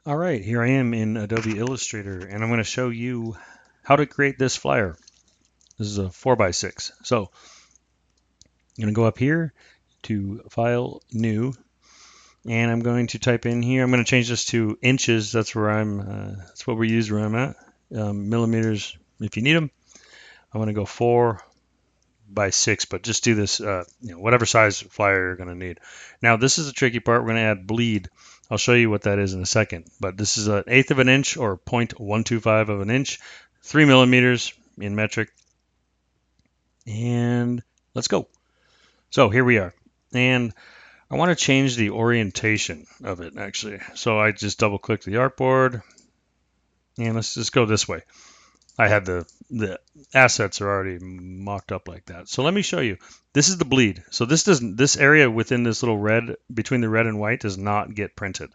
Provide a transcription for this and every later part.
All right, here I am in Adobe Illustrator, and I'm going to show you how to create this flyer. This is a 4x6. So I'm going to go up here to File, New, and I'm going to type in here. I'm going to change this to inches. That's where that's what we use where I'm at. Millimeters if you need them. I'm going to go 4x6, but just do this, whatever size flyer you're going to need. Now, this is the tricky part. We're going to add bleed. I'll show you what that is in a second, but this is 1/8 of an inch or 0.125 of an inch, 3 millimeters in metric, and let's go. So here we are, and I want to change the orientation of it actually. So I just double click the artboard, and let's just go this way. I had the assets are already mocked up like that. So let me show you. This is the bleed. So this area within this little red, between the red and white, does not get printed.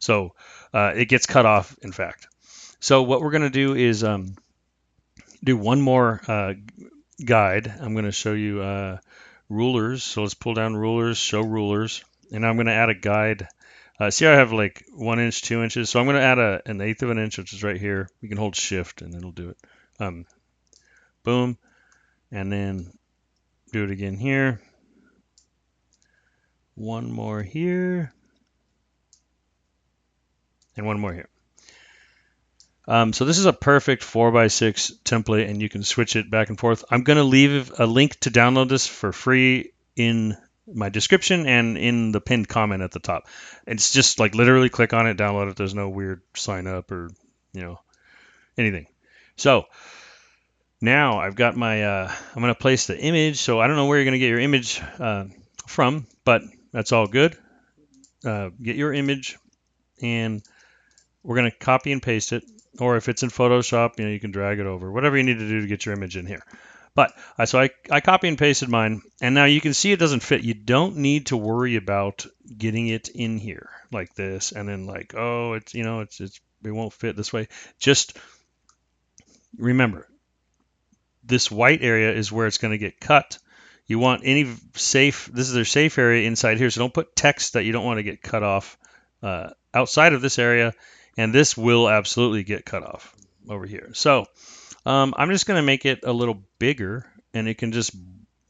So it gets cut off, in fact. So what we're going to do is do one more guide. I'm going to show you rulers. So let's pull down rulers, show rulers, and I'm going to add a guide. See how I have like 1 inch, 2 inches? So I'm going to add an 1/8 of an inch, which is right here. You can hold shift and it'll do it. Boom. And then do it again here. One more here. And one more here. So this is a perfect 4x6 template, and you can switch it back and forth. I'm going to leave a link to download this for free in my description and in the pinned comment at the top. It's just like literally click on it, download it. There's no weird sign up or anything. So now I've got my I'm going to place the image. So I don't know where you're going to get your image from, but that's all good. Get your image, and we're going to copy and paste it. Or if it's in Photoshop, you can drag it over. Whatever you need to do to get your image in here. But so I copy and pasted mine, and now you can see it doesn't fit. You don't need to worry about getting it in here like this, and then like, oh, it won't fit this way. Just remember, this white area is where it's going to get cut. You want any safe. This is their safe area inside here, so don't put text that you don't want to get cut off outside of this area, and this will absolutely get cut off over here. So I'm just going to make it a little bigger, and it can just,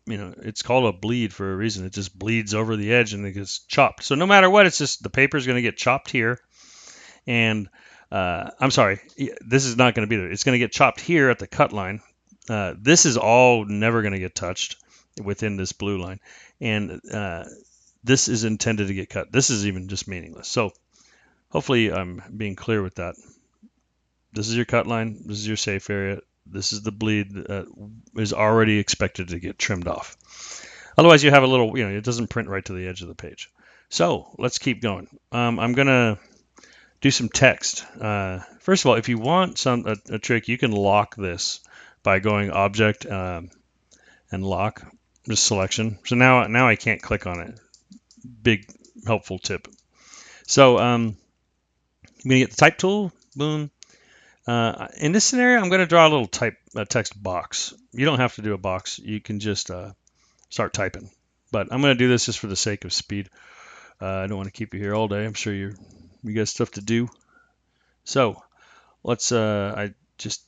it's called a bleed for a reason. It just bleeds over the edge and it gets chopped. So no matter what, it's just the paper is going to get chopped here. And I'm sorry, this is not going to be there. It's going to get chopped here at the cut line. This is all never going to get touched within this blue line. And this is intended to get cut. This is even just meaningless. So hopefully I'm being clear with that. This is your cut line. This is your safe area. This is the bleed that is already expected to get trimmed off. Otherwise, you have a little, it doesn't print right to the edge of the page. So let's keep going. I'm going to do some text. First of all, if you want a trick, you can lock this by going Object and Lock, just selection. So now I can't click on it. Big helpful tip. So I'm going to get the type tool. Boom. In this scenario, I'm going to draw a little text box. You don't have to do a box. You can just start typing. But I'm going to do this just for the sake of speed. I don't want to keep you here all day. I'm sure you got stuff to do. So let's, I just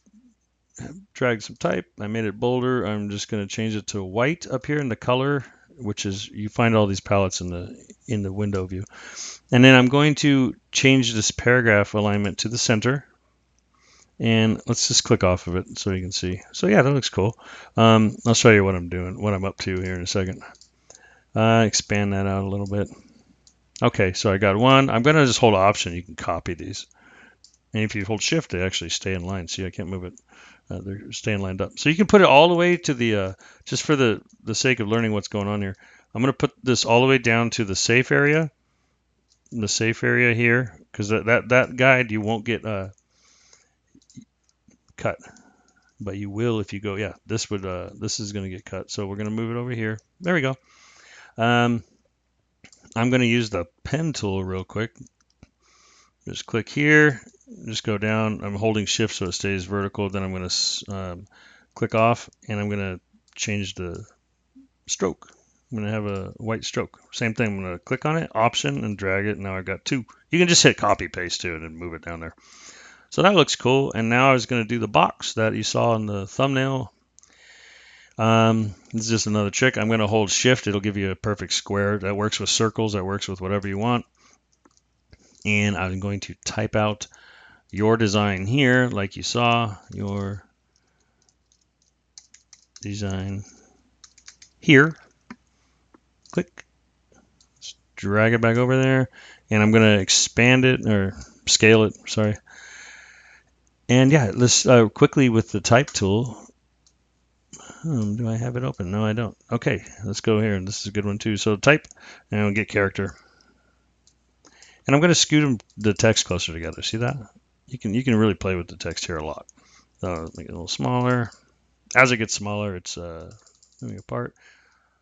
dragged some type. I made it bolder. I'm just going to change it to white up here in the color, which is, you find all these palettes in the window view. And then I'm going to change this paragraph alignment to the center. And let's just click off of it so you can see. So yeah, that looks cool. I'll show you what I'm doing, what I'm up to here in a second. Expand that out a little bit. Okay, so I got one. I'm going to just hold Option. You can copy these. And if you hold Shift, they actually stay in line. See, I can't move it. They're staying lined up. So you can put it all the way to the, just for the sake of learning what's going on here, I'm going to put this all the way down to the safe area. The safe area here, because that guide you won't get cut, but you will if you go, this is going to get cut. So we're going to move it over here. There we go. I'm going to use the pen tool real quick. Just click here, just go down. I'm holding Shift so it stays vertical. Then I'm going to click off, and I'm going to change the stroke. I'm going to have a white stroke. Same thing. I'm going to click on it, Option, and drag it. Now I've got 2. You can just hit copy paste to it and move it down there. So that looks cool. And now I was going to do the box that you saw in the thumbnail. This is just another trick. I'm going to hold Shift. It'll give you a perfect square. That works with circles. That works with whatever you want. And I'm going to type out your design here, like you saw, your design here. Click. Just drag it back over there. And I'm going to expand it, or scale it, sorry. And yeah, let's quickly with the type tool. Do I have it open? No, I don't. Okay, let's go here. This is a good one too. So type, and we'll get character. And I'm going to scoot the text closer together. See that? You can really play with the text here a lot. Make it a little smaller. As it gets smaller, it's moving apart.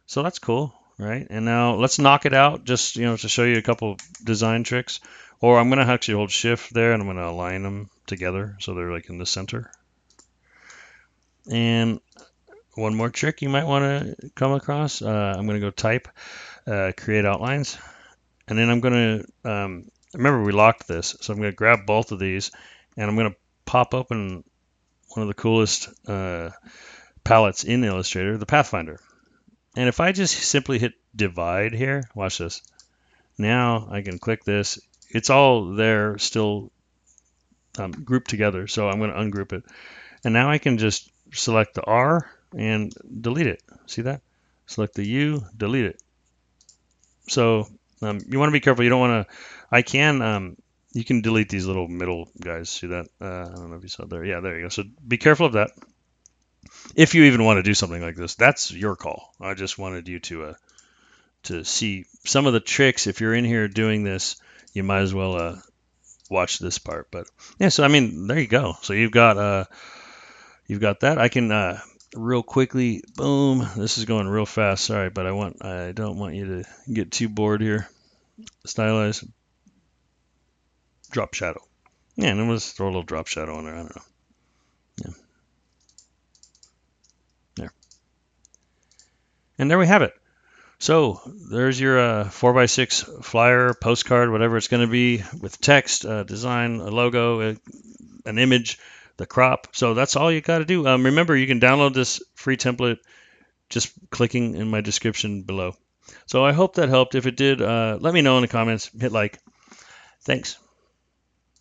So that's cool, right? And now let's knock it out, just to show you a couple design tricks. Or I'm going to actually hold Shift there, and I'm going to align them together so they're like in the center. And one more trick you might want to come across. I'm going to go type, create outlines, and then I'm going to remember we locked this, so I'm going to grab both of these, and I'm going to pop open one of the coolest palettes in Illustrator, the Pathfinder. And if I just simply hit divide here, watch this. Now I can click this. It's all there still grouped together, so I'm going to ungroup it. And now I can just select the R and delete it. See that? Select the U, delete it. So you want to be careful. You don't want to. You can delete these little middle guys. See that? I don't know if you saw there. Yeah, there you go. So be careful of that. If you even want to do something like this, that's your call. I just wanted you to see some of the tricks. If you're in here doing this, you might as well watch this part. But yeah, so I mean, there you go. So you've got that. I can real quickly, boom. This is going real fast. Sorry, but I don't want you to get too bored here. Stylize, drop shadow. Yeah, and then we'll just throw a little drop shadow on there. I don't know. Yeah. There. And there we have it. So there's your 4x6 flyer, postcard, whatever it's going to be, with text, design, a logo, an image, the crop. So that's all you got to do. Remember, you can download this free template just clicking in my description below. So I hope that helped. If it did, let me know in the comments. Hit like. Thanks.